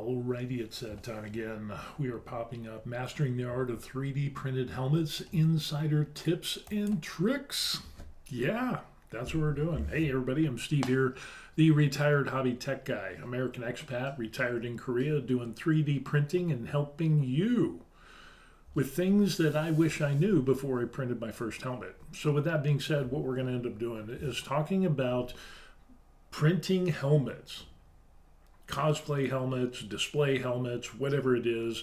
Alrighty, it's that time again. We are popping up Mastering the Art of 3D Printed Helmets, Insider Tips and Tricks. Yeah, that's what we're doing. Hey everybody, I'm Steve here, the retired hobby tech guy, American expat, retired in Korea, doing 3D printing and helping you with things that I wish I knew before I printed my first helmet. So with that being said, what we're going to end up doing is talking about printing helmets. Cosplay helmets, display helmets, whatever it is,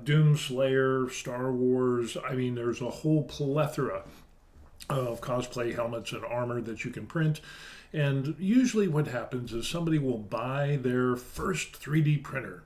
Doom Slayer, Star Wars. I mean, there's a whole plethora of cosplay helmets and armor that you can print. And usually what happens is somebody will buy their first 3D printer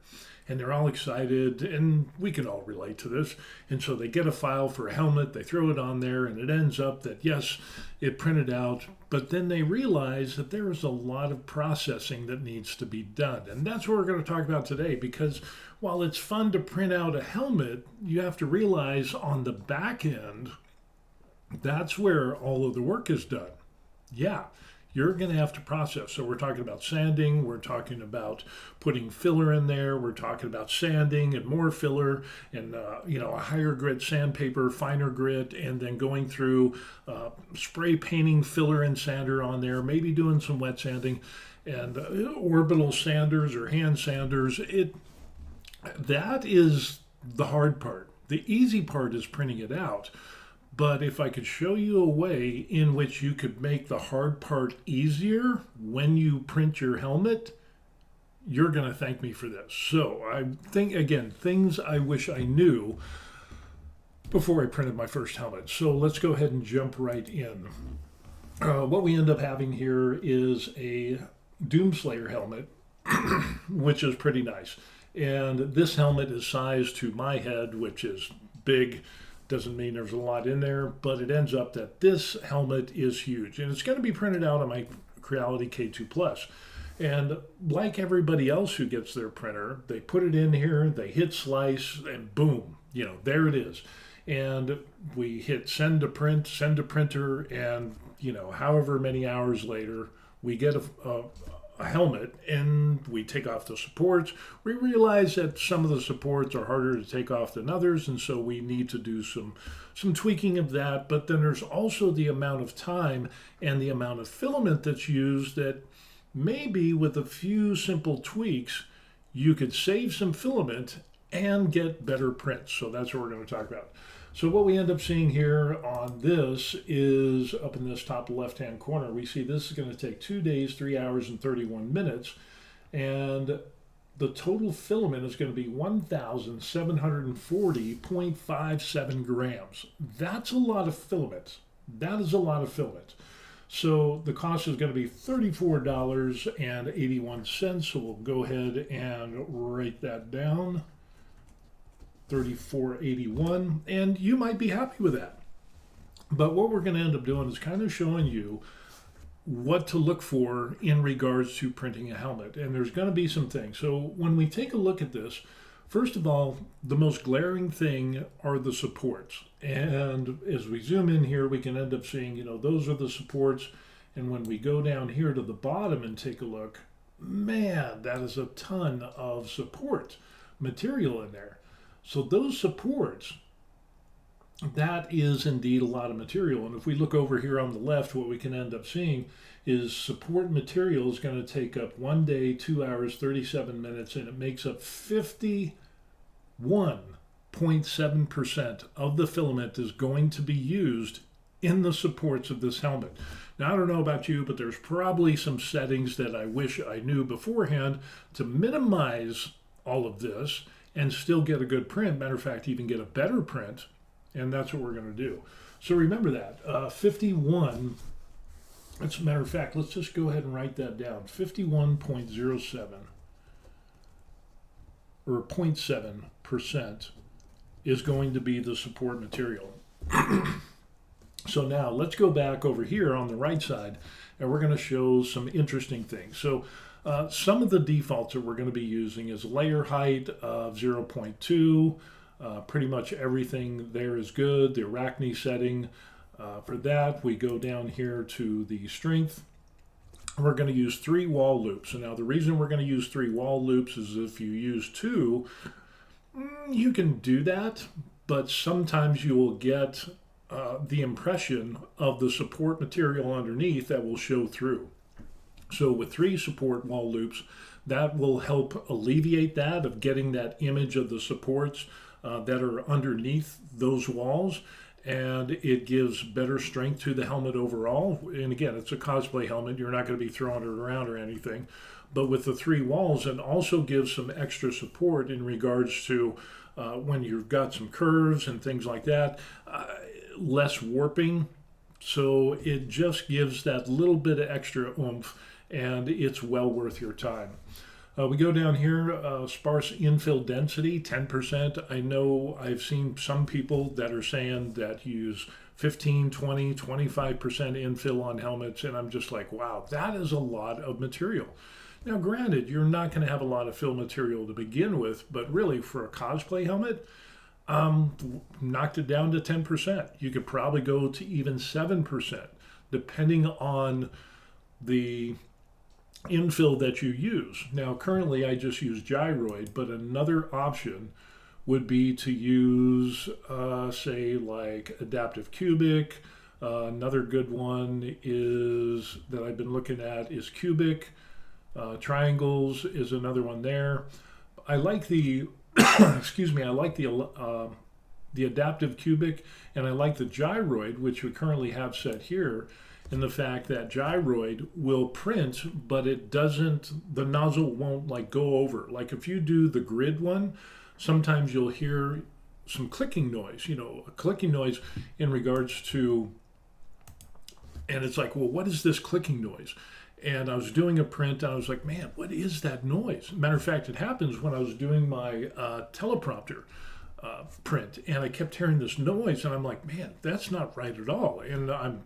and they're all excited, and we can all relate to this. And so they get a file for a helmet, they throw it on there, and it ends up that, yes, it printed out, but then they realize that there is a lot of processing that needs to be done. And that's what we're going to talk about today, because while it's fun to print out a helmet, you have to realize on the back end, that's where all of the work is done. Yeah. You're going to have to process. So we're talking about sanding, we're talking about putting filler in there, we're talking about sanding and more filler and a higher grit sandpaper, finer grit, and then going through spray painting filler and sander on there, maybe doing some wet sanding and orbital sanders or hand sanders. That is the hard part. The easy part is printing it out. But if I could show you a way in which you could make the hard part easier when you print your helmet, you're going to thank me for this. So I think, again, things I wish I knew before I printed my first helmet. So let's go ahead and jump right in. What we end up having here is a Doom Slayer helmet, which is pretty nice. And this helmet is sized to my head, which is big. Doesn't mean there's a lot in there, but it ends up that this helmet is huge. And it's going to be printed out on my Creality K2 Plus. And like everybody else who gets their printer, they put it in here, they hit slice, and boom, there it is. And we hit send to print, send to printer, and however many hours later, we get a helmet and we take off the supports. We realize that some of the supports are harder to take off than others, and so we need to do some tweaking of that. But then there's also the amount of time and the amount of filament that's used that maybe with a few simple tweaks you could save some filament and get better prints. So that's what we're going to talk about. So what we end up seeing here on this is up in this top left-hand corner, we see this is going to take 2 days, 3 hours, and 31 minutes. And the total filament is going to be 1,740.57 grams. That's a lot of filament. That is a lot of filament. So the cost is going to be $34.81. So we'll go ahead and write that down. $34.81, and you might be happy with that. But what we're going to end up doing is kind of showing you what to look for in regards to printing a helmet. And there's going to be some things. So when we take a look at this, first of all, the most glaring thing are the supports. And as we zoom in here, we can end up seeing, those are the supports. And when we go down here to the bottom and take a look, man, that is a ton of support material in there. So those supports, that is indeed a lot of material. And if we look over here on the left, what we can end up seeing is support material is going to take up 1 day, 2 hours, 37 minutes, and it makes up 51.7% of the filament is going to be used in the supports of this helmet. Now, I don't know about you, but there's probably some settings that I wish I knew beforehand to minimize all of this and still get a good print. Matter of fact, even get a better print. And that's what we're going to do. So remember that. 51, as a matter of fact, let's just go ahead and write that down. 51.07 or 0.7% is going to be the support material. So now let's go back over here on the right side, and we're going to show some interesting things. So some of the defaults that we're going to be using is layer height of 0.2. Pretty much everything there is good. The Arachne setting, for that, we go down here to the strength. we're going to use 3 wall loops. And now the reason we're going to use 3 wall loops is if you use 2, you can do that, but sometimes you will get the impression of the support material underneath that will show through. So with 3 support wall loops, that will help alleviate that of getting that image of the supports that are underneath those walls, and it gives better strength to the helmet overall. And again, it's a cosplay helmet. You're not going to be throwing it around or anything. But with the 3 walls, it also gives some extra support in regards to when you've got some curves and things like that, less warping. So it just gives that little bit of extra oomph, and it's well worth your time. We go down here, sparse infill density, 10%. I know I've seen some people that are saying that use 15, 20, 25% infill on helmets, and I'm just like, wow, that is a lot of material. Now, granted, you're not going to have a lot of fill material to begin with, but really for a cosplay helmet, knocked it down to 10%. You could probably go to even 7%, depending on the infill that you use. Now, currently I just use gyroid, but another option would be to use, say, like adaptive cubic. Another good one is that I've been looking at is cubic. Triangles is another one there. I like the excuse me, I like the adaptive cubic, and I like the gyroid, which we currently have set here, in the fact that gyroid will print, but it doesn't, the nozzle won't like go over. Like if you do the grid one, sometimes you'll hear some clicking noise, a clicking noise in regards to, and it's like, well, what is this clicking noise? And I was doing a print, and I was like, man, what is that noise? Matter of fact, it happens when I was doing my teleprompter print, and I kept hearing this noise, and I'm like, man, that's not right at all. And I'm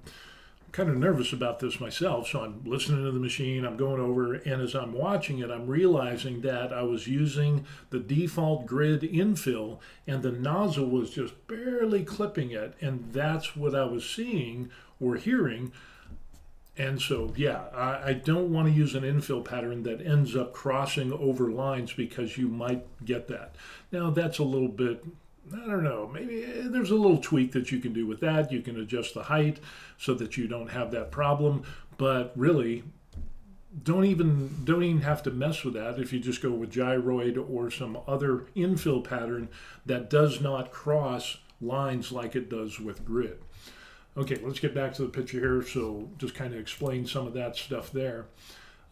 kind of nervous about this myself, so I'm listening to the machine, I'm going over, and as I'm watching it, I'm realizing that I was using the default grid infill, and the nozzle was just barely clipping it, and that's what I was seeing or hearing. And so, yeah, I don't want to use an infill pattern that ends up crossing over lines, because you might get that. Now, that's a little bit, I don't know, maybe there's a little tweak that you can do with that. You can adjust the height so that you don't have that problem. But really, don't even have to mess with that if you just go with gyroid or some other infill pattern that does not cross lines like it does with grid. Okay, let's get back to the picture here. So just kind of explain some of that stuff there.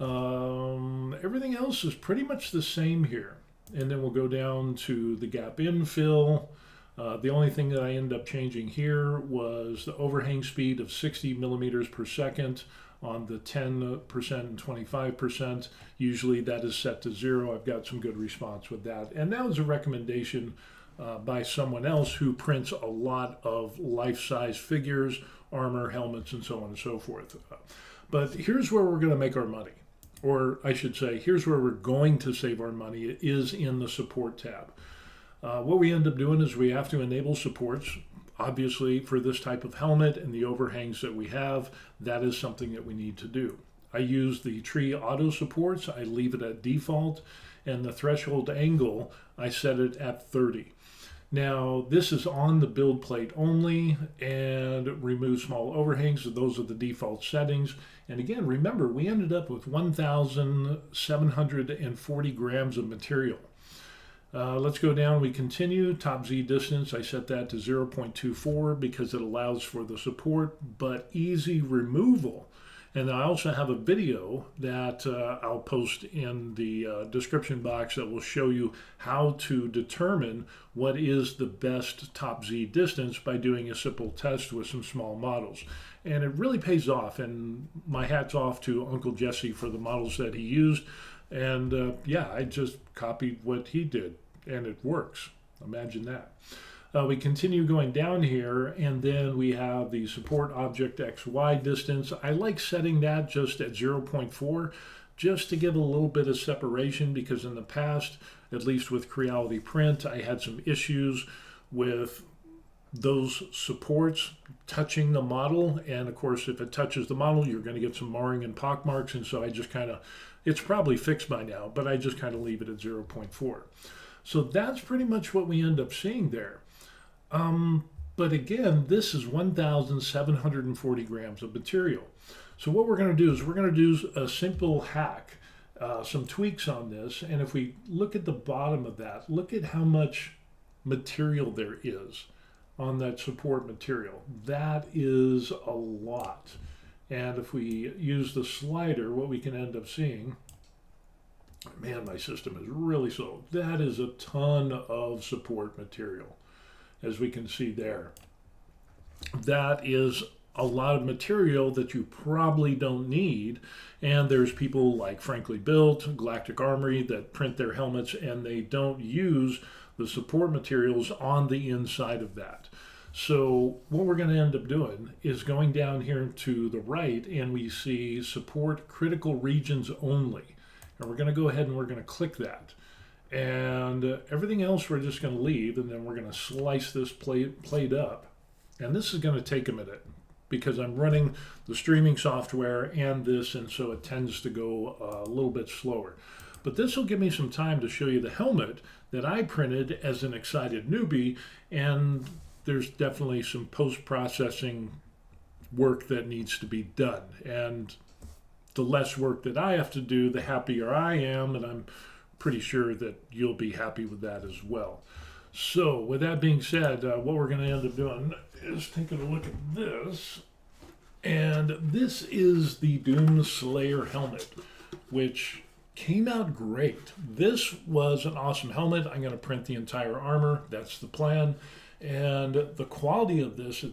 Everything else is pretty much the same here. And then we'll go down to the gap infill. The only thing that I ended up changing here was the overhang speed of 60 millimeters per second on the 10% and 25%. Usually that is set to 0. I've got some good response with that. And that was a recommendation by someone else who prints a lot of life-size figures, armor, helmets, and so on and so forth. But here's where we're going to make our money. Or I should say, here's where we're going to save our money. It is in the support tab. What we end up doing is we have to enable supports. Obviously, for this type of helmet and the overhangs that we have, that is something that we need to do. I use the tree auto supports. I leave it at default. And the threshold angle, I set it at 30. Now, this is on the build plate only, and remove small overhangs. Those are the default settings. And again, remember, we ended up with 1,740 grams of material. Let's go down. We continue. Top Z distance, I set that to 0.24 because it allows for the support, but easy removal. And I also have a video that I'll post in the description box that will show you how to determine what is the best top Z distance by doing a simple test with some small models. And it really pays off, and my hat's off to Uncle Jesse for the models that he used. And yeah, I just copied what he did, and it works. Imagine that. We continue going down here, and then we have the support object XY distance. I like setting that just at 0.4 just to give a little bit of separation, because in the past, at least with Creality Print, I had some issues with those supports touching the model. And of course, if it touches the model, you're going to get some marring and pock marks. And so I just kind of, it's probably fixed by now, but I just kind of leave it at 0.4. So that's pretty much what we end up seeing there. But again, this is 1,740 grams of material. So what we're going to do is we're going to do a simple hack, some tweaks on this. And if we look at the bottom of that, look at how much material there is on that support material. That is a lot. And if we use the slider, what we can end up seeing, man, my system is really slow. That is a ton of support material, as we can see there. That is a lot of material that you probably don't need. And there's people like Frankly Built, Galactic Armory that print their helmets and they don't use the support materials on the inside of that. So what we're going to end up doing is going down here to the right and we see support critical regions only. And we're going to go ahead and we're going to click that. And everything else we're just going to leave, and then we're going to slice this plate up. And this is going to take a minute because I'm running the streaming software and this, and so it tends to go a little bit slower. But this will give me some time to show you the helmet that I printed as an excited newbie, and there's definitely some post-processing work that needs to be done. And the less work that I have to do, the happier I am, and I'm pretty sure that you'll be happy with that as well. So with that being said, what we're going to end up doing is taking a look at this. And this is the Doom Slayer helmet, which came out great. This was an awesome helmet. I'm going to print the entire armor. That's the plan. And the quality of this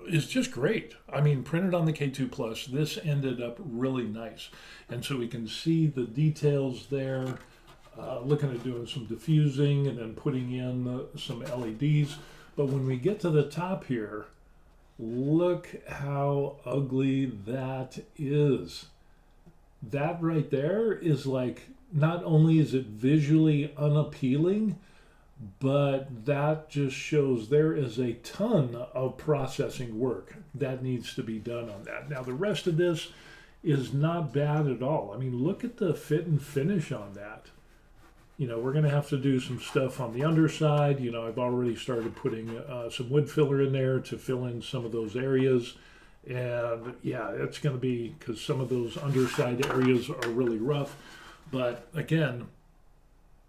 is just great. I mean, printed on the K2 Plus, this ended up really nice. And so we can see the details there. Looking at doing some diffusing and then putting in some LEDs. But when we get to the top here, look how ugly that is. That right there is like, not only is it visually unappealing, but that just shows there is a ton of processing work that needs to be done on that. Now the rest of this is not bad at all. I mean, look at the fit and finish on that. You know, we're going to have to do some stuff on the underside. You know, I've already started putting some wood filler in there to fill in some of those areas. And yeah, it's going to be, because some of those underside areas are really rough. But again,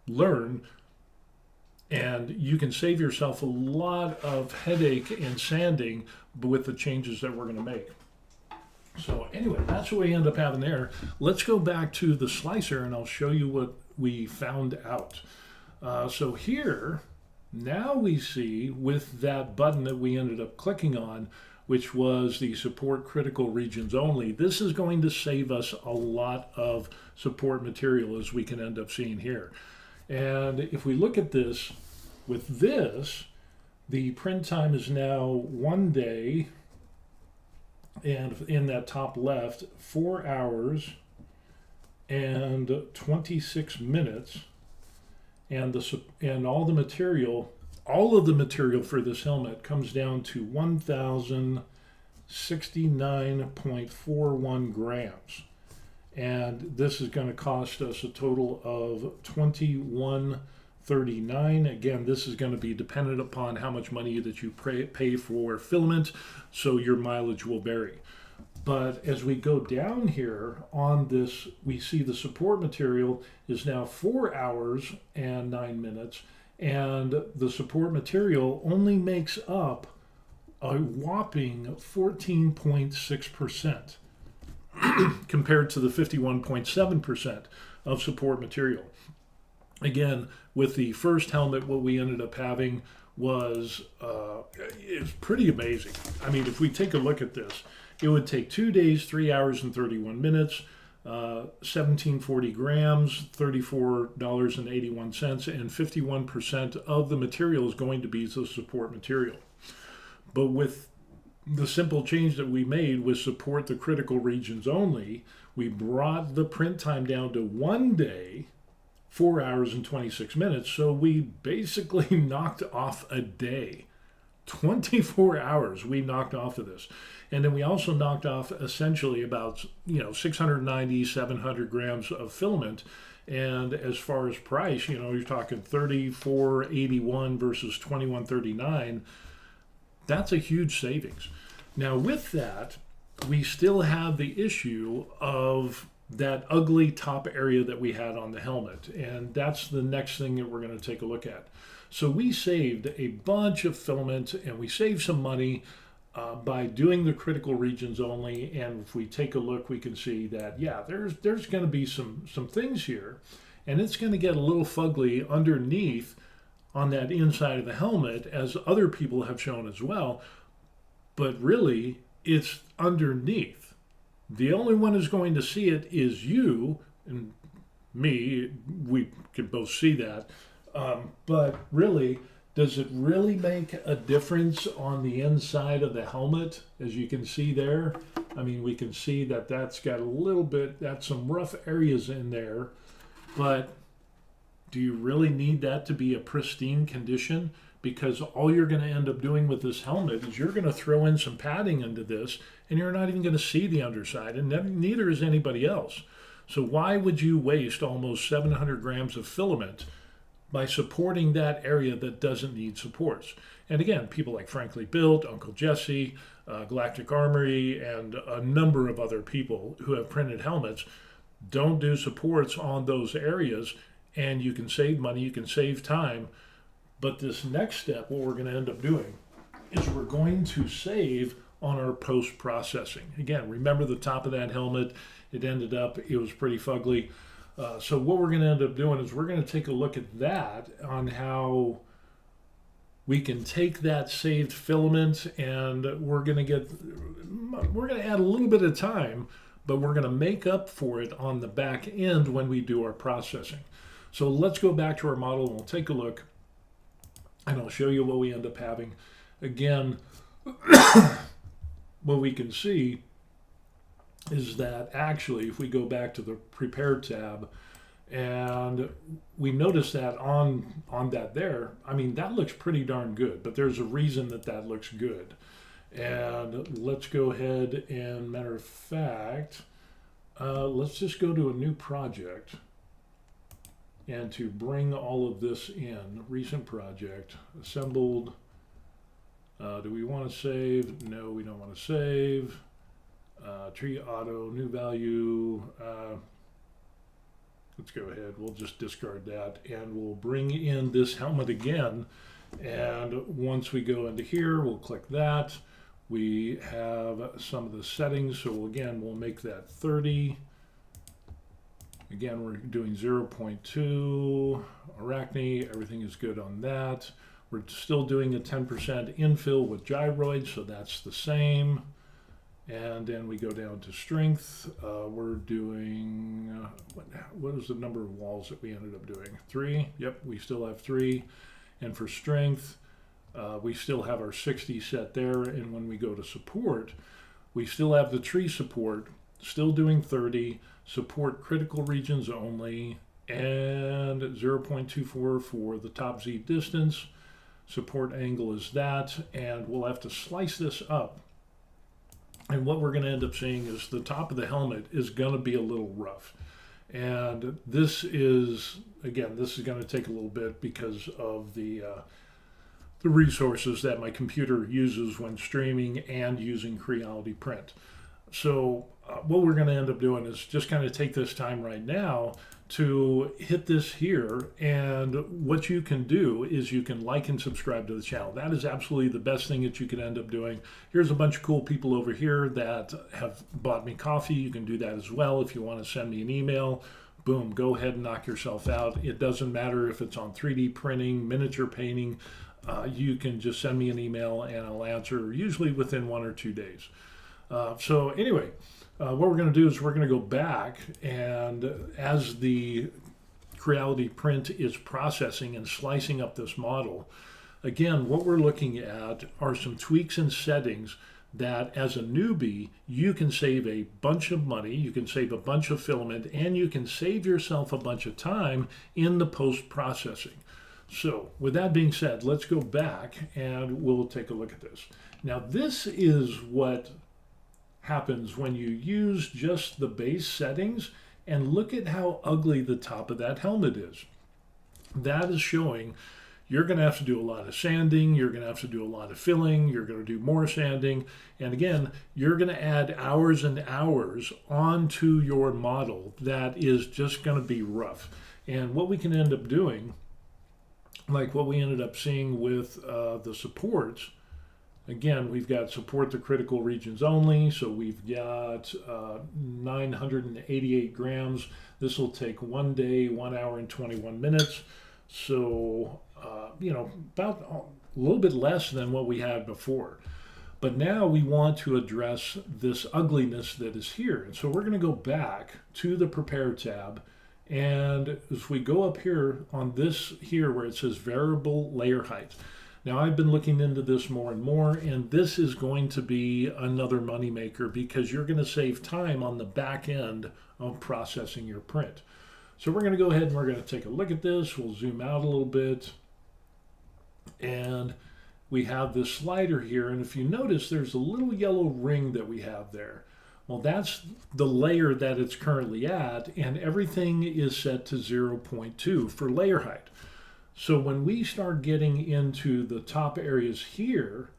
learn, and you can save yourself a lot of headache and sanding with the changes that we're going to make. So anyway, that's what we end up having there. Let's go back to the slicer and I'll show you what we found out. So here, now we see with that button that we ended up clicking on, which was the support critical regions only, this is going to save us a lot of support material, as we can end up seeing here. And if we look at this, with this, the print time is now 1 day, and in that top left, 4 hours and 26 minutes, and all the material, all of the material for this helmet comes down to 1,069.41 grams, and this is going to cost us a total of $21.39. Again, this is going to be dependent upon how much money that you pay for filament, so your mileage will vary. But as we go down here on this, we see the support material is now 4 hours and 9 minutes, and the support material only makes up a whopping 14.6% compared to the 51.7% of support material. Again, with the first helmet, what we ended up having was it's pretty amazing. I mean, if we take a look at this, it would take 2 days, 3 hours and 31 minutes, 1740 grams, $34.81, and 51% of the material is going to be the support material. But with the simple change that we made with support the critical regions only, we brought the print time down to 1 day, 4 hours and 26 minutes. So we basically knocked off a day 24 hours we knocked off of this. And then we also knocked off essentially about 690, 700 grams of filament. And as far as price, you're talking 34.81 versus 21.39. That's a huge savings. Now with that, we still have the issue of that ugly top area that we had on the helmet. And that's the next thing that we're going to take a look at. So we saved a bunch of filament and we saved some money by doing the critical regions only. And if we take a look, we can see that, yeah, there's going to be some things here. And it's going to get a little fugly underneath on that inside of the helmet, as other people have shown as well. But really, it's underneath. The only one who's going to see it is you and me. We can both see that. But really, does it really make a difference on the inside of the helmet? As you can see there, I mean, we can see that that's got a little bit, that's some rough areas in there. But do you really need that to be a pristine condition? Because all you're going to end up doing with this helmet is you're going to throw in some padding into this, and you're not even going to see the underside, and neither is anybody else. So why would you waste almost 700 grams of filament by supporting that area that doesn't need supports? And again, people like Frankly Built, Uncle Jesse, Galactic Armory, and a number of other people who have printed helmets don't do supports on those areas, and you can save money, you can save time. But this next step, what we're going to end up doing is we're going to save on our post-processing. Again, remember the top of that helmet, it was pretty fugly. So what we're going to end up doing is we're going to take a look at that on how we can take that saved filament, and we're going to add a little bit of time, but we're going to make up for it on the back end when we do our processing. So let's go back to our model and we'll take a look, and I'll show you what we end up having. Again, what we can see is that actually, if we go back to the Prepare tab, and we notice that on that there, I mean, that looks pretty darn good, but there's a reason that looks good. And let's go ahead and, matter of fact, let's just go to a new project. And to bring all of this in, recent project, assembled. Do we want to save? No, we don't want to save. Tree auto, new value. Let's go ahead. We'll just discard that, and we'll bring in this helmet again. And once we go into here, we'll click that. We have some of the settings. So we'll make that 30. Again, we're doing 0.2, Arachne, everything is good on that. We're still doing a 10% infill with gyroids, so that's the same. And then we go down to strength. We're doing, what is the number of walls that we ended up doing? 3, yep, we still have 3. And for strength, we still have our 60 set there. And when we go to support, we still have the tree support, still doing 30, support critical regions only, and 0.24 for the top Z distance. Support angle is that, and we'll have to slice this up. And what we're going to end up seeing is the top of the helmet is going to be a little rough. And this is going to take a little bit because of the resources that my computer uses when streaming and using Creality Print. So what we're going to end up doing is just kind of take this time right now to hit this here, and what you can do is you can like and subscribe to the channel. That is absolutely the best thing that you could end up doing. Here's a bunch of cool people over here that have bought me coffee. You can do that as well. If you want to send me an email, boom, go ahead and knock yourself out. It doesn't matter if it's on 3D printing, miniature painting. You can just send me an email and I'll answer, usually within 1 or 2 days. So anyway, what we're going to do is we're going to go back, and as the Creality Print is processing and slicing up this model, again, what we're looking at are some tweaks and settings that as a newbie, you can save a bunch of money, you can save a bunch of filament, and you can save yourself a bunch of time in the post-processing. So with that being said, let's go back and we'll take a look at this. Now this is what happens when you use just the base settings, and look at how ugly the top of that helmet is. That is showing you're going to have to do a lot of sanding, you're going to have to do a lot of filling, you're going to do more sanding, and again, you're going to add hours and hours onto your model that is just going to be rough. And what we can end up doing, like what we ended up seeing with the supports, again, we've got support the critical regions only, so we've got 988 grams. This will take 1 day, 1 hour and 21 minutes. So, about a little bit less than what we had before. But now we want to address this ugliness that is here. And so we're going to go back to the Prepare tab. And as we go up here on this here where it says Variable Layer Height, now I've been looking into this more and more, and this is going to be another moneymaker because you're going to save time on the back end of processing your print. So we're going to go ahead and we're going to take a look at this. We'll zoom out a little bit. And we have this slider here. And if you notice, there's a little yellow ring that we have there. Well, that's the layer that it's currently at, and everything is set to 0.2 for layer height. So when we start getting into the top areas here,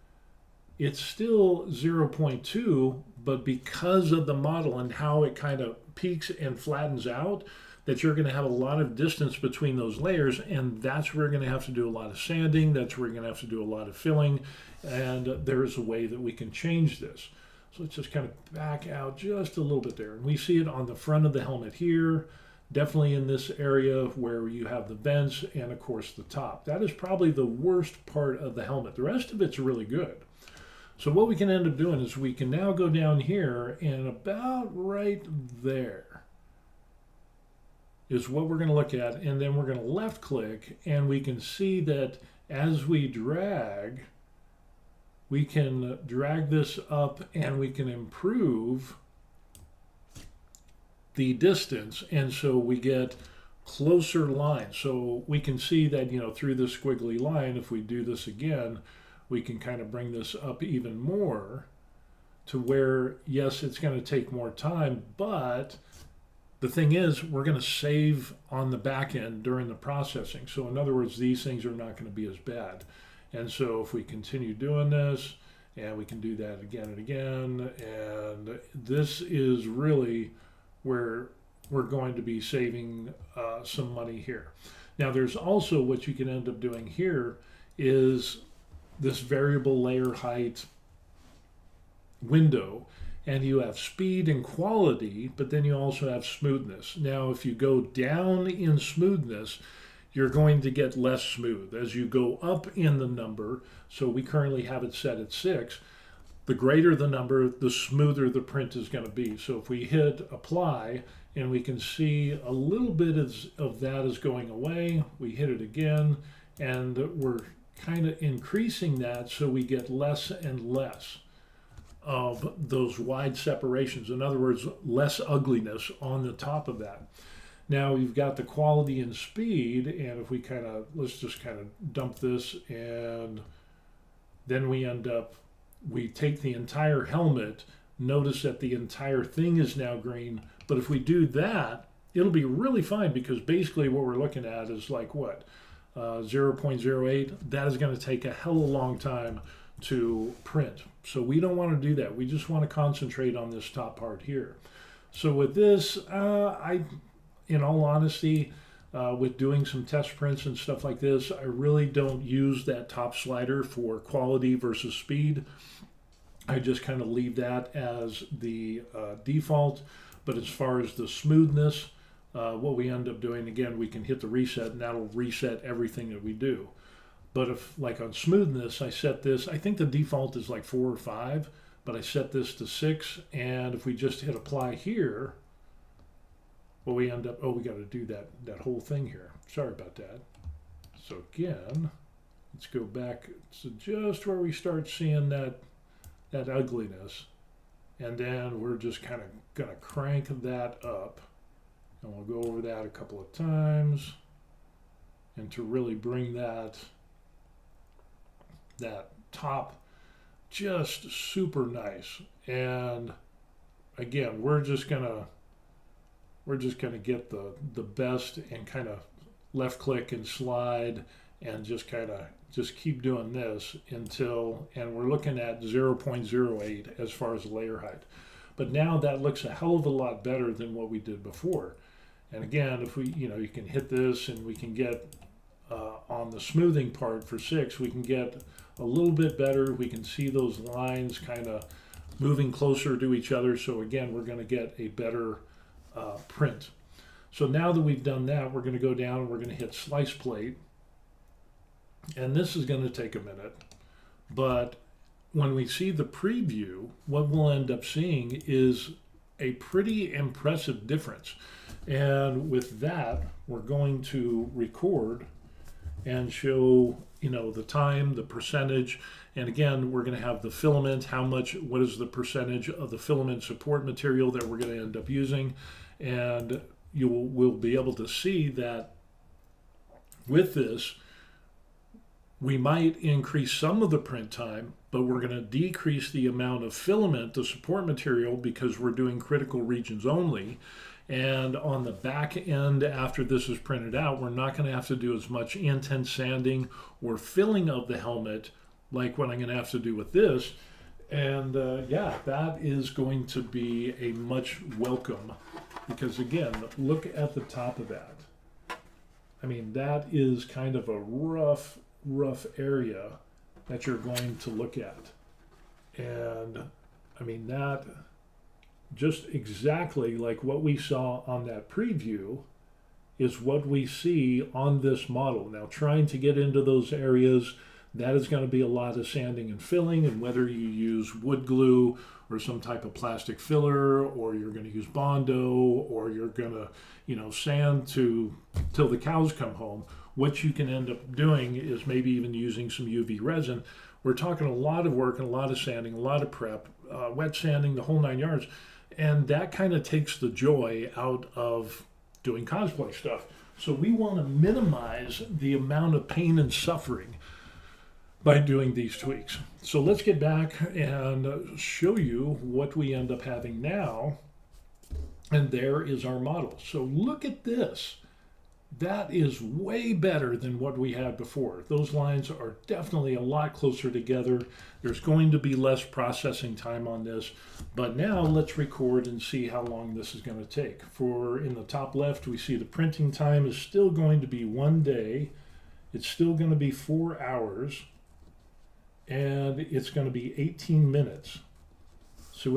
it's still 0.2, but because of the model and how it kind of peaks and flattens out, that you're going to have a lot of distance between those layers, and that's where you're going to have to do a lot of sanding, that's where you're going to have to do a lot of filling, and there's a way that we can change this. So let's just kind of back out just a little bit there. And we see it on the front of the helmet here, definitely in this area where you have the vents and of course the top. That is probably the worst part of the helmet. The rest of it's really good. So what we can end up doing is we can now go down here, and about right there is what we're going to look at, and then we're going to left click, and we can see that as we drag, we can drag this up and we can improve the distance, and so we get closer lines. So we can see that, through this squiggly line, if we do this again, we can kind of bring this up even more to where, yes, it's going to take more time, but the thing is, we're going to save on the back end during the processing. So in other words, these things are not going to be as bad. And so if we continue doing this, and we can do that again and again, and this is really where we're going to be saving some money here. Now there's also what you can end up doing here is this variable layer height window, and you have speed and quality, but then you also have smoothness. Now if you go down in smoothness, you're going to get less smooth. As you go up in the number, so we currently have it set at 6, the greater the number, the smoother the print is going to be. So if we hit apply, and we can see a little bit of that is going away, we hit it again, and we're kind of increasing that so we get less and less of those wide separations. In other words, less ugliness on the top of that. Now we've got the quality and speed, and if we let's just kind of dump this, and then we take the entire helmet. Notice that the entire thing is now green, but if we do that, it'll be really fine, because basically what we're looking at is like what? 0.08. That is going to take a hell of a long time to print. So we don't want to do that. We just want to concentrate on this top part here. So with this, in all honesty, with doing some test prints and stuff like this, I really don't use that top slider for quality versus speed. I just kind of leave that as the default. But as far as the smoothness, what we end up doing, again, we can hit the reset, and that'll reset everything that we do. But if, like on smoothness, I set this, I think the default is like 4 or 5, but I set this to 6, and if we just hit apply here, well, we end up, we got to do that whole thing here. Sorry about that. So again, let's go back to just where we start seeing that ugliness, and then we're just kind of going to crank that up, and we'll go over that a couple of times. and to really bring that top just super nice. And again, we're just gonna get the best and kind of left click and slide and just keep doing this until, and we're looking at 0.08 as far as layer height. But now that looks a hell of a lot better than what we did before. And again, if we, you can hit this and we can get on the smoothing part for 6, we can get a little bit better. We can see those lines kind of moving closer to each other. So again, we're going to get a better print. So now that we've done that, we're going to go down and we're going to hit slice plate. And this is going to take a minute. But when we see the preview, what we'll end up seeing is a pretty impressive difference. And with that, we're going to record and show, the time, the percentage. And again, we're going to have the filament, what is the percentage of the filament support material that we're going to end up using. And we'll be able to see that with this, we might increase some of the print time, but we're going to decrease the amount of filament, the support material, because we're doing critical regions only. And on the back end, after this is printed out, we're not going to have to do as much intense sanding or filling of the helmet like what I'm going to have to do with this. And yeah, that is going to be a much welcome, because again, look at the top of that. I mean, that is kind of a rough area that you're going to look at. And I mean, that just exactly like what we saw on that preview is what we see on this model. Now, trying to get into those areas, that is going to be a lot of sanding and filling, and whether you use wood glue or some type of plastic filler, or you're going to use Bondo, or you're going to, sand till the cows come home, what you can end up doing is maybe even using some UV resin. We're talking a lot of work and a lot of sanding, a lot of prep, wet sanding, the whole 9 yards. And that kind of takes the joy out of doing cosplay stuff. So we want to minimize the amount of pain and suffering by doing these tweaks. So let's get back and show you what we end up having now. And there is our model. So look at this. That is way better than what we had before. Those lines are definitely a lot closer together. There's going to be less processing time on this, but now let's record and see how long this is going to take. In the top left, we see the printing time is still going to be 1 day. It's still going to be 4 hours, and it's going to be 18 minutes. So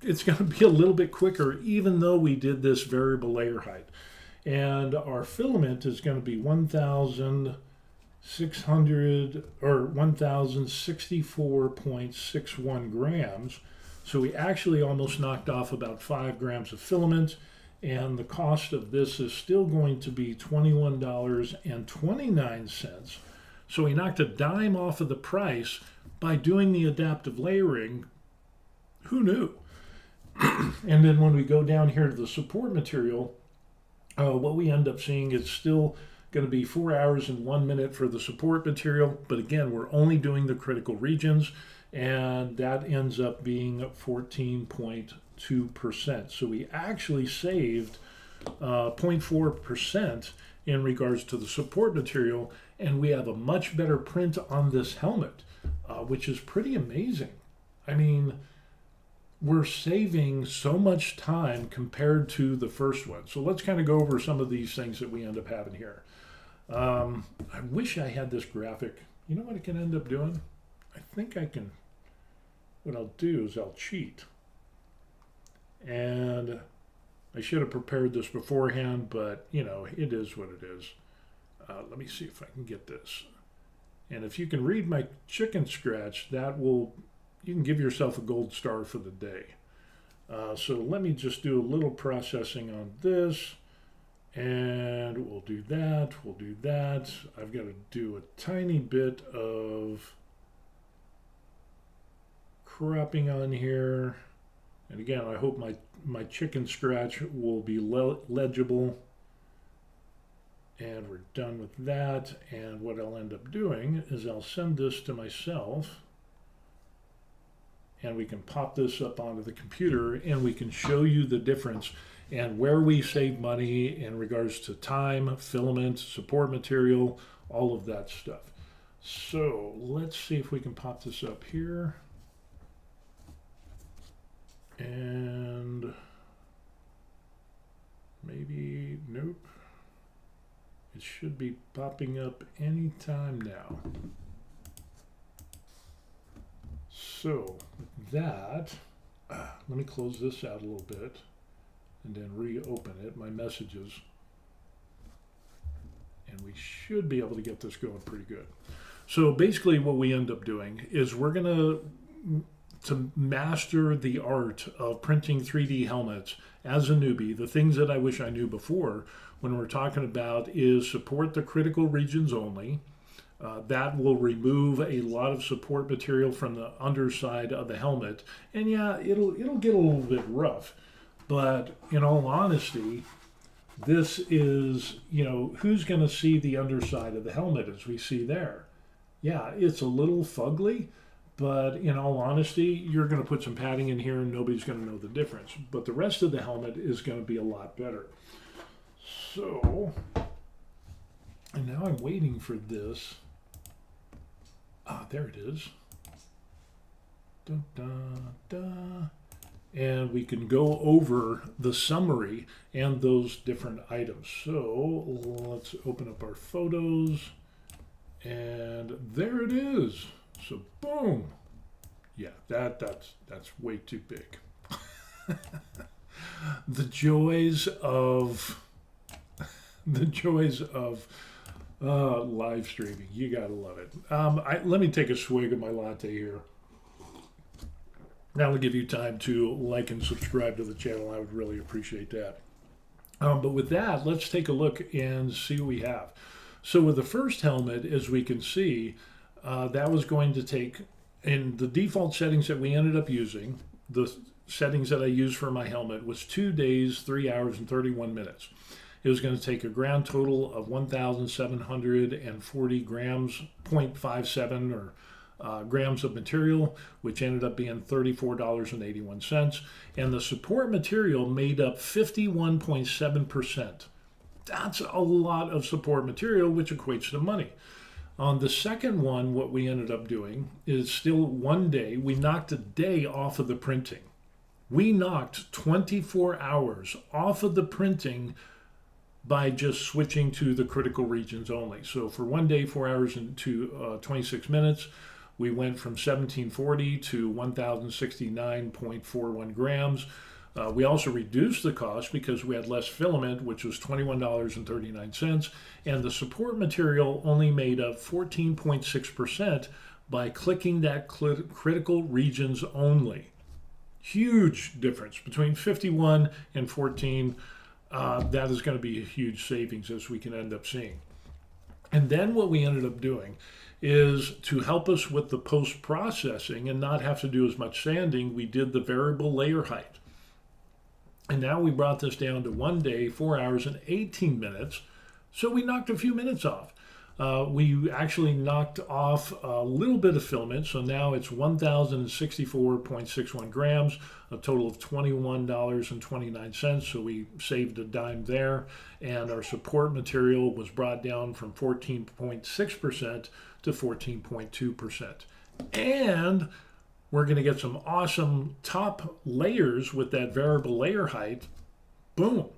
it's going to be a little bit quicker, even though we did this variable layer height. And our filament is going to be 1,600 or 1,064.61 grams. So we actually almost knocked off about 5 grams of filament. And the cost of this is still going to be $21.29. So we knocked a dime off of the price by doing the adaptive layering. Who knew? And then when we go down here to the support material, what we end up seeing is still going to be 4 hours and 1 minute for the support material. But again, we're only doing the critical regions, and that ends up being 14.2%. So we actually saved 0.4% in regards to the support material, and we have a much better print on this helmet, which is pretty amazing. I mean, we're saving so much time compared to the first one. So let's kind of go over some of these things that we end up having here. I wish I had this graphic. You know what I can end up doing? I think I can. What I'll do is I'll cheat. And I should have prepared this beforehand, but it is what it is. Let me see if I can get this. And if you can read my chicken scratch, you can give yourself a gold star for the day. So let me just do a little processing on this, and we'll do that. I've got to do a tiny bit of cropping on here. And again, I hope my chicken scratch will be legible. And we're done with that. And what I'll end up doing is I'll send this to myself, and we can pop this up onto the computer, and we can show you the difference and where we save money in regards to time, filament, support material, all of that stuff. So let's see if we can pop this up here. And maybe, nope. It should be popping up anytime now. So with that, let me close this out a little bit and then reopen it, my messages. And we should be able to get this going pretty good. So basically what we end up doing is we're going to master the art of printing 3D helmets as a newbie. The things that I wish I knew before when we're talking about is support the critical regions only. That will remove a lot of support material from the underside of the helmet. And yeah, it'll get a little bit rough. But in all honesty, this is, who's going to see the underside of the helmet as we see there? Yeah, it's a little fugly, but in all honesty, you're going to put some padding in here and nobody's going to know the difference. But the rest of the helmet is going to be a lot better. So, and now I'm waiting for this. There it is. Dun, dun, dun. And we can go over the summary and those different items. So let's open up our photos, and there it is. So boom. Yeah, that's way too big. The joys of live streaming. You gotta love it. Let me take a swig of my latte here. That'll give you time to like and subscribe to the channel. I would really appreciate that. But with that, let's take a look and see what we have. So with the first helmet, as we can see, that was going to take, in the default settings that we ended up using, the settings that I used for my helmet was 2 days, 3 hours, and 31 minutes. It was going to take a grand total of 1,740 grams, 0.57 or grams of material, which ended up being $34.81. And the support material made up 51.7%. That's a lot of support material, which equates to money. On the second one, what we ended up doing is still 1 day. We knocked a day off of the printing. We knocked 24 hours off of the printing by just switching to the critical regions only. So for 1 day, 4 hours and 26 minutes, we went from 1,740 to 1,069.41 grams. We also reduced the cost because we had less filament, which was $21.39, and the support material only made up 14.6% by clicking that critical regions only. Huge difference between 51 and 14. That is going to be a huge savings, as we can end up seeing. And then what we ended up doing is, to help us with the post-processing and not have to do as much sanding, we did the variable layer height. And now we brought this down to 1 day, 4 hours, and 18 minutes. So we knocked a few minutes off. We actually knocked off a little bit of filament. So now it's 1,064.61 grams, a total of $21.29. So we saved a dime there. And our support material was brought down from 14.6% to 14.2%. And we're going to get some awesome top layers with that variable layer height. Boom.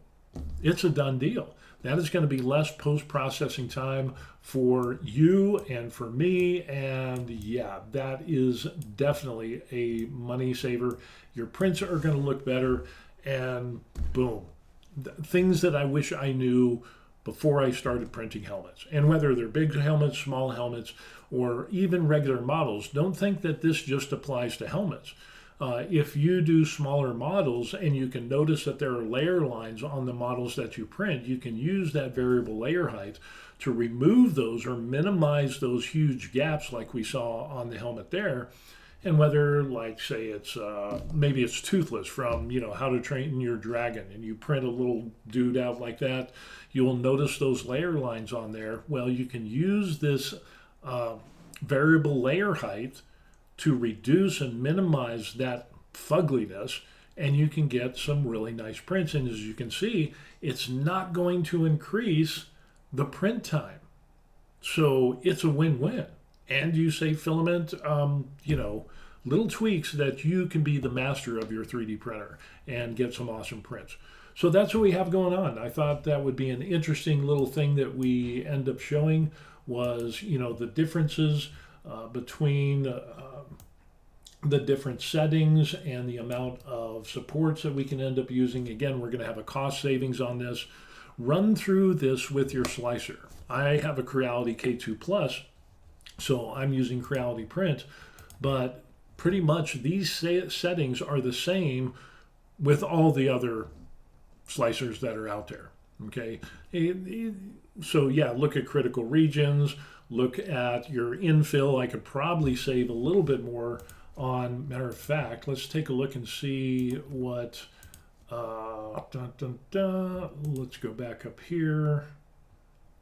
It's a done deal. That is going to be less post-processing time for you and for me. And yeah, that is definitely a money saver. Your prints are going to look better. And boom. Things that I wish I knew before I started printing helmets. And whether they're big helmets, small helmets, or even regular models, don't think that this just applies to helmets. If you do smaller models and you can notice that there are layer lines on the models that you print, you can use that variable layer height to remove those or minimize those huge gaps like we saw on the helmet there. And whether, like, say it's maybe it's toothless from How to Train Your Dragon, and you print a little dude out like that, you'll notice those layer lines on there. Well, you can use this variable layer height to reduce and minimize that fugliness, and you can get some really nice prints. And as you can see, it's not going to increase the print time, so it's a win-win. And you save filament, little tweaks that you can be the master of your 3D printer and get some awesome prints. So that's what we have going on. I thought that would be an interesting little thing that we end up showing was, the differences between the different settings and the amount of supports that we can end up using. Again, we're going to have a cost savings on this. Run through this with your slicer. I have a Creality K2 Plus, so I'm using Creality Print, but pretty much these settings are the same with all the other slicers that are out there. Okay, so yeah, look at critical regions, look at your infill. I could probably save a little bit more on. Matter of fact, let's take a look and see what. Let's go back up here.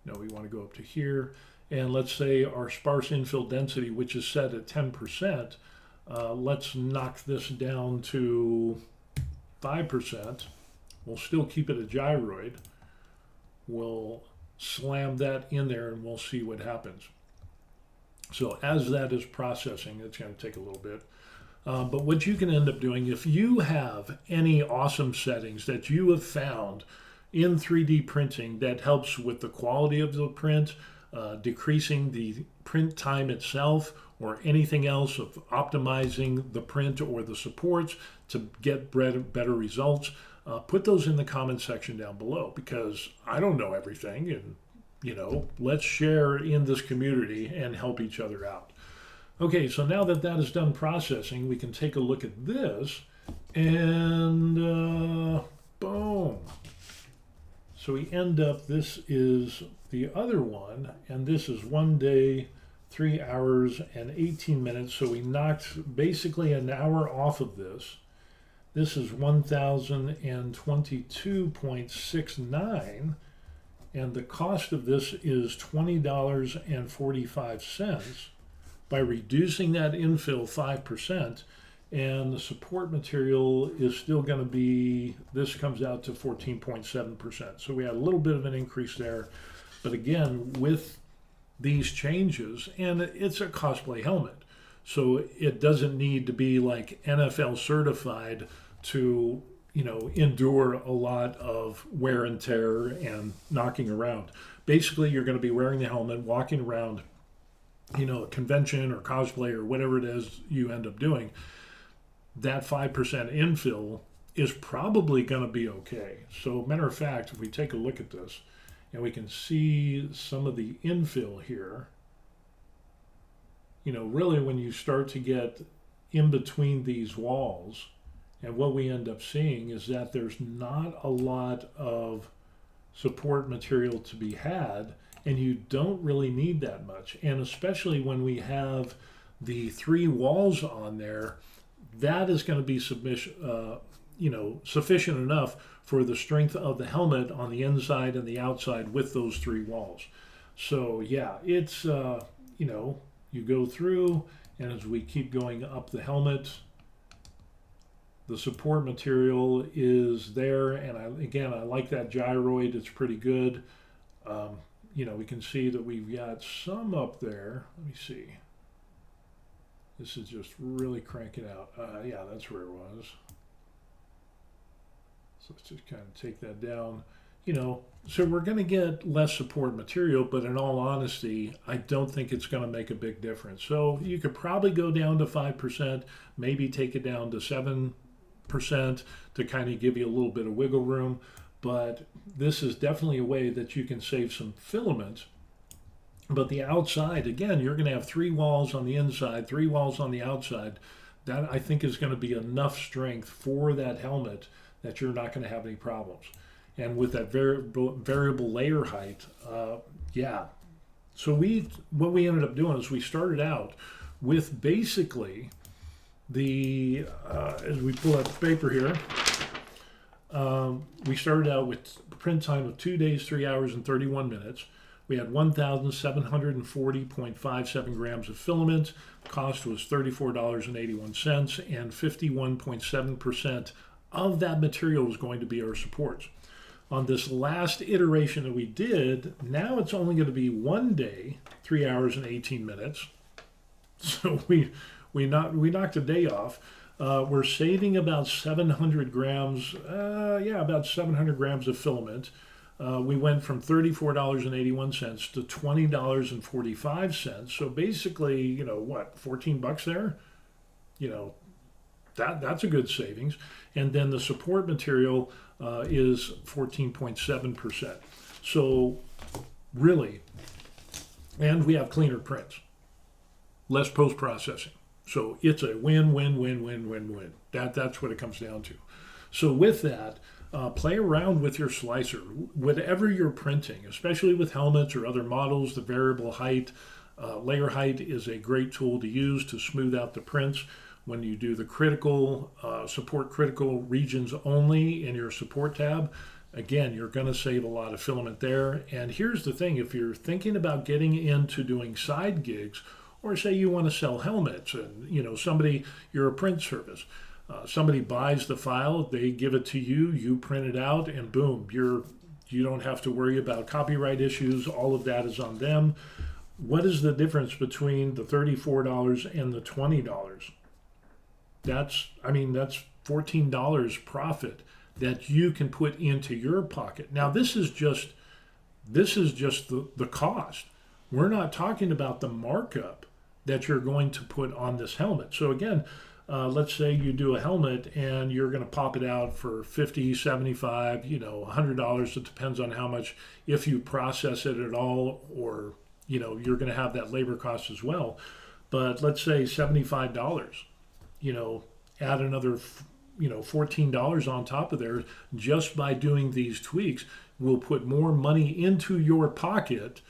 No, we want to go up to here. And let's say our sparse infill density, which is set at 10%, let's knock this down to 5%. We'll still keep it a gyroid. We'll slam that in there and we'll see what happens. So as that is processing, it's going to take a little bit. But what you can end up doing, if you have any awesome settings that you have found in 3D printing that helps with the quality of the print, decreasing the print time itself, or anything else of optimizing the print or the supports to get better results, put those in the comment section down below, because I don't know everything, and let's share in this community and help each other out. Okay, so now that that is done processing, we can take a look at this, and boom. So we end up, this is the other one, and this is 1 day, 3 hours, and 18 minutes. So we knocked basically an hour off of this. This is 1,022.69, and the cost of this is $20.45 by reducing that infill 5%. And the support material is still going to be, this comes out to 14.7%. So we had a little bit of an increase there. But again, with these changes, and it's a cosplay helmet, so it doesn't need to be like NFL certified to, endure a lot of wear and tear and knocking around. Basically, you're going to be wearing the helmet, walking around, a convention or cosplay or whatever it is you end up doing. That 5% infill is probably going to be okay. So matter of fact, if we take a look at this and we can see some of the infill here, really when you start to get in between these walls, and what we end up seeing is that there's not a lot of support material to be had, and you don't really need that much. And especially when we have the 3 walls on there, that is going to be sufficient enough for the strength of the helmet on the inside and the outside with those 3 walls. So yeah, it's, you go through, and as we keep going up the helmet, the support material is there. And I like that gyroid. It's pretty good. We can see that we've got some up there. Let me see. This is just really cranking out. Yeah, that's where it was. So let's just kind of take that down. So we're going to get less support material, but in all honesty, I don't think it's going to make a big difference. So you could probably go down to 5%, maybe take it down to 7% to kind of give you a little bit of wiggle room. But this is definitely a way that you can save some filament. But the outside, again, you're going to have 3 walls on the inside, 3 walls on the outside. That, I think, is going to be enough strength for that helmet that you're not going to have any problems. And with that variable layer height, yeah. So what we ended up doing is we started out with basically As we pull out the paper here, we started out with print time of 2 days, 3 hours, and 31 minutes. We had 1,740.57 grams of filament. Cost was $34.81, and 51.7% of that material was going to be our supports. On this last iteration that we did, now it's only going to be 1 day, 3 hours, and 18 minutes. So we knocked a day off. We're saving about 700 grams, about 700 grams of filament. We went from $34.81 to $20.45. So basically, what, 14 bucks there? That's a good savings. And then the support material is 14.7%. So really, and we have cleaner prints, less post-processing. So it's a win, win, win, win, win, win. That's what it comes down to. So with that, play around with your slicer. Whatever you're printing, especially with helmets or other models, the variable height, layer height is a great tool to use to smooth out the prints. When you do the critical, support critical regions only in your support tab, again, you're going to save a lot of filament there. And here's the thing, if you're thinking about getting into doing side gigs, or say you want to sell helmets and you're a print service, somebody buys the file, they give it to you, you print it out, and boom, you don't have to worry about copyright issues. All of that is on them. What is the difference between the $34 and the $20? That's $14 profit that you can put into your pocket. Now this is just the cost. We're not talking about the markup that you're going to put on this helmet. So again, let's say you do a helmet and you're going to pop it out for $50, $75, $100. It depends on how much, if you process it at all, or you're going to have that labor cost as well. But let's say $75. Add another $14 on top of there just by doing these tweaks. Will put more money into your pocket,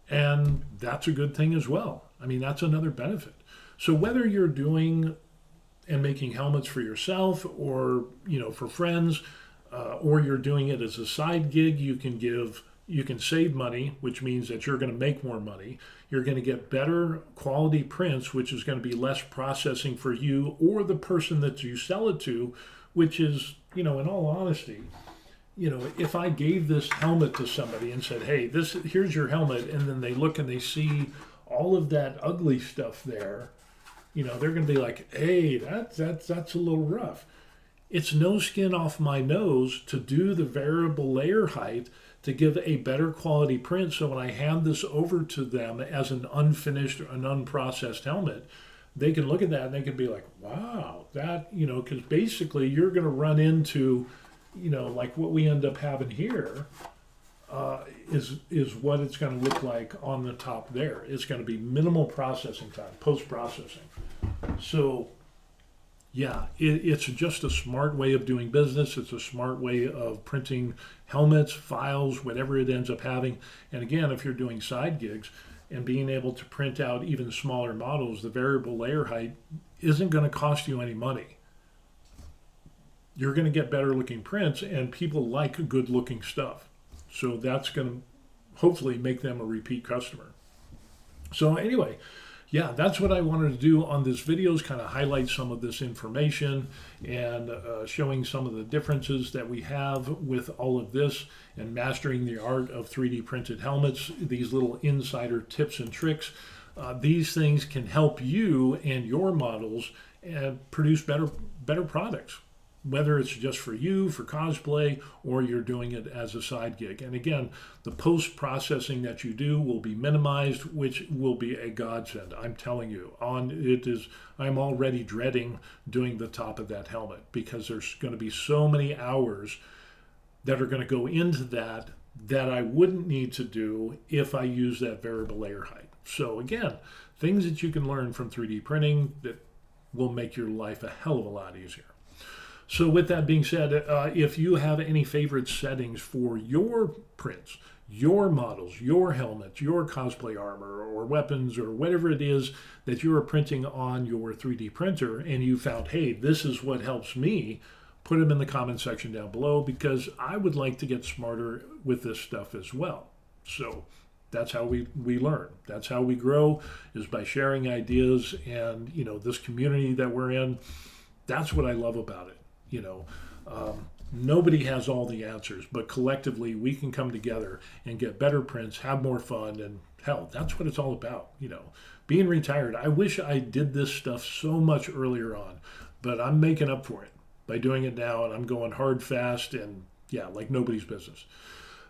and that's a good thing as well. That's another benefit. So whether you're doing and making helmets for yourself, or for friends, or you're doing it as a side gig, you can save money, which means that you're going to make more money. You're going to get better quality prints, which is going to be less processing for you or the person that you sell it to, which is, in all honesty, if I gave this helmet to somebody and said, hey, here's your helmet, and then they look and they see all of that ugly stuff there, they're going to be like, hey, that's a little rough. It's no skin off my nose to do the variable layer height to give a better quality print. So when I hand this over to them as an unfinished, an unprocessed helmet, they can look at that and they can be like, wow, that, because basically you're going to run into, like what we end up having here is what it's going to look like on the top there. It's going to be minimal processing time, post-processing. So yeah, it's just a smart way of doing business. It's a smart way of printing helmets, files, whatever it ends up having. And again, if you're doing side gigs and being able to print out even smaller models, the variable layer height isn't going to cost you any money. You're going to get better looking prints, and people like good looking stuff. So that's going to hopefully make them a repeat customer. So anyway, yeah, that's what I wanted to do on this video, is kind of highlight some of this information and showing some of the differences that we have with all of this and mastering the art of 3D printed helmets, these little insider tips and tricks. These things can help you and your models produce better products, whether it's just for you, for cosplay, or you're doing it as a side gig. And again, the post-processing that you do will be minimized, which will be a godsend. I'm telling you, I'm already dreading doing the top of that helmet, because there's going to be so many hours that are going to go into that I wouldn't need to do if I use that variable layer height. So again, things that you can learn from 3D printing that will make your life a hell of a lot easier. So with that being said, if you have any favorite settings for your prints, your models, your helmets, your cosplay armor or weapons or whatever it is that you are printing on your 3D printer, and you found, hey, this is what helps me, put them in the comment section down below, because I would like to get smarter with this stuff as well. So that's how we learn. That's how we grow, is by sharing ideas. And, you know, this community that we're in, that's what I love about it. You know, nobody has all the answers, but collectively we can come together and get better prints, have more fun, and hell, that's what it's all about. You know, being retired, I wish I did this stuff so much earlier on, but I'm making up for it by doing it now, and I'm going hard, fast, and yeah, like nobody's business.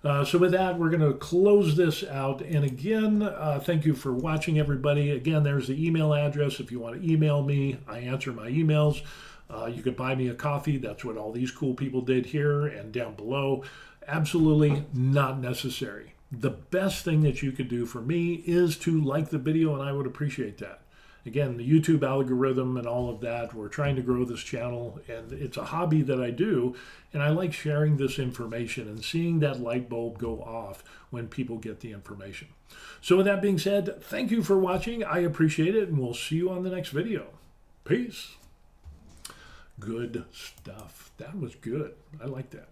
So with that, we're going to close this out. And again, thank you for watching, everybody. Again, there's the email address. If you want to email me, I answer my emails. You could buy me a coffee. That's what all these cool people did here and down below. Absolutely not necessary. The best thing that you could do for me is to like the video, and I would appreciate that. Again, the YouTube algorithm and all of that, we're trying to grow this channel, and it's a hobby that I do, and I like sharing this information and seeing that light bulb go off when people get the information. So with that being said, thank you for watching. I appreciate it, and we'll see you on the next video. Peace. Good stuff. That was good. I like that.